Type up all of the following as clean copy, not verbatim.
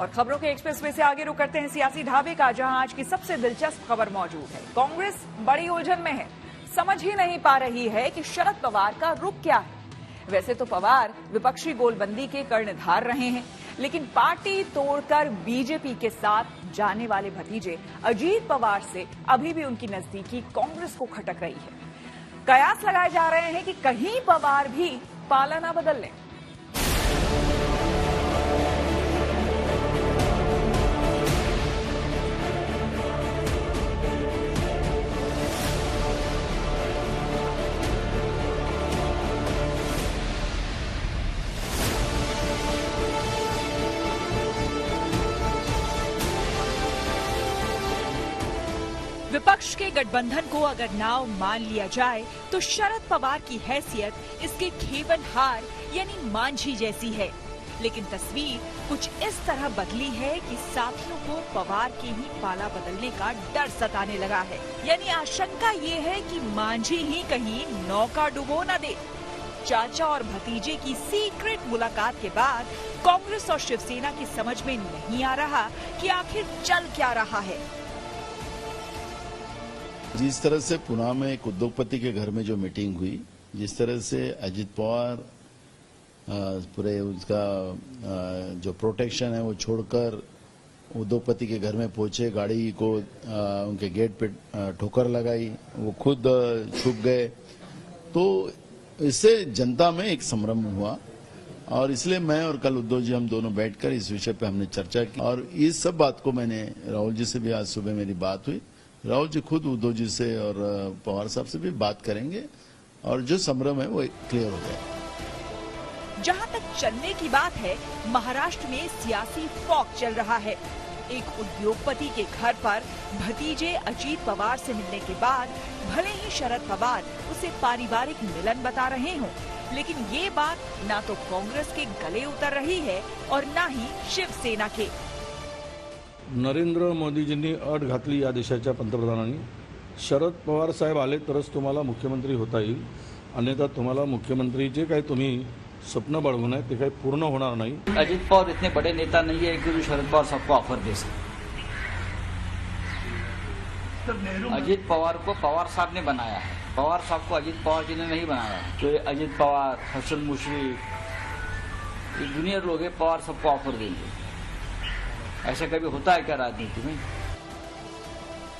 और खबरों के एक्सप्रेस वे से आगे रुक करते हैं सियासी ढाबे का, जहां आज की सबसे दिलचस्प खबर मौजूद है। कांग्रेस बड़ी उलझन में है, समझ ही नहीं पा रही है कि शरद पवार का रुख क्या है। वैसे तो पवार विपक्षी गोलबंदी के कर्णधार रहे हैं, लेकिन पार्टी तोड़कर बीजेपी के साथ जाने वाले भतीजे अजीत पवार से अभी भी उनकी नजदीकी कांग्रेस को खटक रही है। कयास लगाए जा रहे हैं कि कहीं पवार भी पाला ना बदल लें। विपक्ष के गठबंधन को अगर नाव मान लिया जाए तो शरद पवार की हैसियत इसके खेवनहार यानी मांझी जैसी है। लेकिन तस्वीर कुछ इस तरह बदली है कि साथियों को पवार के ही पाला बदलने का डर सताने लगा है। यानी आशंका ये है कि मांझी ही कहीं नौका डुबो न दे। चाचा और भतीजे की सीक्रेट मुलाकात के बाद कांग्रेस और शिवसेना की समझ में नहीं आ रहा कि आखिर चल क्या रहा है। जिस तरह से पुणे में एक उद्योगपति के घर में जो मीटिंग हुई, जिस तरह से अजित पवार पूरे उसका जो प्रोटेक्शन है वो छोड़कर उद्योगपति के घर में पहुंचे, गाड़ी को उनके गेट पे ठोकर लगाई, वो खुद छुप गए, तो इससे जनता में एक संभ्रम हुआ। और इसलिए मैं और कल उद्धव जी हम दोनों बैठकर इस विषय पे हमने चर्चा की और इस सब बात को मैंने राहुल जी से भी आज सुबह मेरी बात हुई। राहुल जी खुद उद्धव जी से और पवार साहब से भी बात करेंगे और जो संभ्रम है वो क्लियर हो जाए। जहां तक चलने की बात है, महाराष्ट्र में सियासी फॉग चल रहा है। एक उद्योगपति के घर पर भतीजे अजीत पवार से मिलने के बाद भले ही शरद पवार उसे पारिवारिक मिलन बता रहे हों, लेकिन ये बात ना तो कांग्रेस के गले उतर रही है और ना ही शिवसेना के। नरेंद्र मोदीजींनी अट घातली या देशाच्या पंतप्रधानांनी, शरद पवार साहेब आले तरच तुम्हाला मुख्यमंत्री होता येईल, अन्यथा तुम्हाला मुख्यमंत्री जे काही तुम्ही स्वप्न बाळगून आहे ते काही पूर्ण होणार नाही। अजित पवार इतने बड़े नेता नहीं है कि जो शरद पवार सबको ऑफर दे सके। अजित पवार को पवार साहब ने बनाया है, पवार साहब को अजित पवार जी ने नहीं बनाया है। तो अजित पवार, हसन मुश्रीफ, जूनियर लोग हैं, पवार सबको ऑफर देंगे। ऐसा कभी होता है क्या राजनीति में?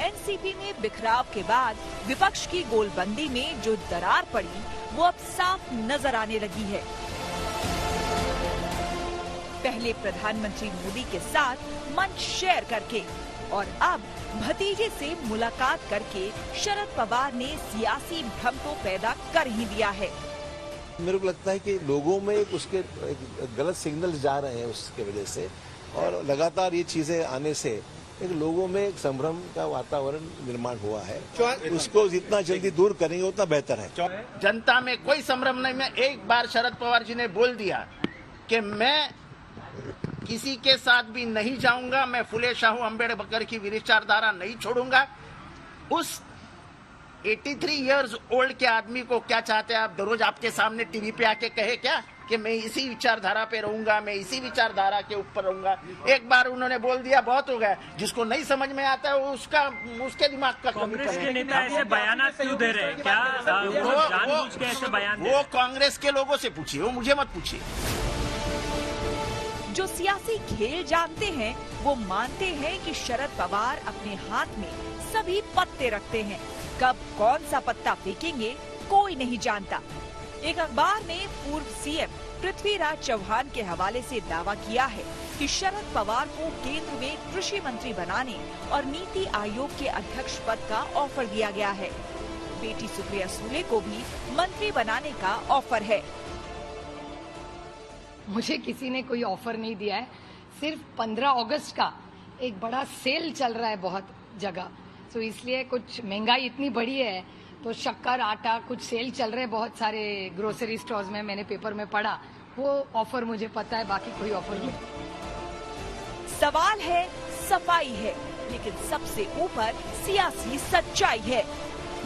एनसीपी में बिखराव के बाद विपक्ष की गोलबंदी में जो दरार पड़ी वो अब साफ नजर आने लगी है। पहले प्रधानमंत्री मोदी के साथ मंच शेयर करके और अब भतीजे से मुलाकात करके शरद पवार ने सियासी भ्रम तो पैदा कर ही दिया है। मेरे को लगता है कि लोगों में उसके गलत सिग्नल जा रहे हैं उसके वजह से, और लगातार ये चीजें आने से एक लोगों में एक संभ्रम का वातावरण निर्माण हुआ है। उसको जितना जल्दी दूर करेंगे उतना बेहतर है। जनता में कोई संभ्रम नहीं। मैं एक बार शरद पवार जी ने बोल दिया कि मैं किसी के साथ भी नहीं जाऊंगा, मैं फुले शाहू अम्बेडकर की विचारधारा नहीं छोड़ूंगा। उस 83 इयर्स ओल्ड के आदमी को क्या चाहते हैं आप? दररोज आपके सामने टीवी पे आके कहे क्या कि मैं इसी विचारधारा पे रहूंगा, मैं इसी विचारधारा के ऊपर रहूंगा। एक बार उन्होंने बोल दिया, बहुत हो गया। जिसको नहीं समझ में आता है वो उसके दिमाग का कांग्रेस के नेता ऐसे बयान क्यों दे रहे हैं? क्या जानबूझ के ऐसे बयान? वो कांग्रेस के लोगों से पूछिए, वो मुझे मत पूछिए। जो सियासी खेल जानते हैं वो मानते हैं कि शरद पवार अपने हाथ में सभी पत्ते रखते हैं। कब कौन सा पत्ता फेंकेंगे कोई नहीं जानता। एक अखबार ने पूर्व सीएम पृथ्वीराज चौहान के हवाले से दावा किया है कि शरद पवार को केंद्र में कृषि मंत्री बनाने और नीति आयोग के अध्यक्ष पद का ऑफर दिया गया है। बेटी सुप्रिया सूले को भी मंत्री बनाने का ऑफर है। मुझे किसी ने कोई ऑफर नहीं दिया है। सिर्फ 15 अगस्त का एक बड़ा सेल चल रहा है बहुत जगह, तो इसलिए कुछ महंगाई इतनी बढ़ी है तो शक्कर, आटा कुछ सेल चल रहे हैं बहुत सारे ग्रोसरी स्टोर्स में, मैंने पेपर में पढ़ा। वो ऑफर मुझे पता है, बाकी कोई ऑफर नहीं। सवाल है, सफाई है, लेकिन सबसे ऊपर सियासी सच्चाई है।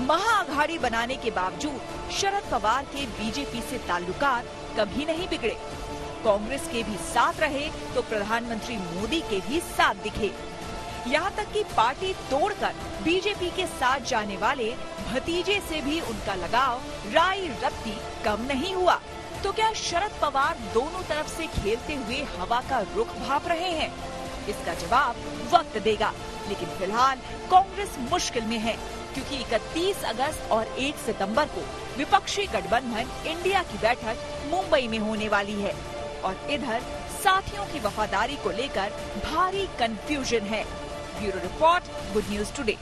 महाअघाड़ी बनाने के बावजूद शरद पवार के बीजेपी से ताल्लुकात कभी नहीं बिगड़े। कांग्रेस के भी साथ रहे तो प्रधानमंत्री मोदी के भी साथ दिखे। यहाँ तक कि पार्टी तोड़कर बीजेपी के साथ जाने वाले भतीजे से भी उनका लगाव राई रत्ती कम नहीं हुआ। तो क्या शरद पवार दोनों तरफ से खेलते हुए हवा का रुख भाप रहे हैं? इसका जवाब वक्त देगा, लेकिन फिलहाल कांग्रेस मुश्किल में है, क्योंकि 31 अगस्त और 1 सितंबर को विपक्षी गठबंधन इंडिया की बैठक मुंबई में होने वाली है और इधर साथियों की वफादारी को लेकर भारी कंफ्यूजन है। Bureau report, good news today.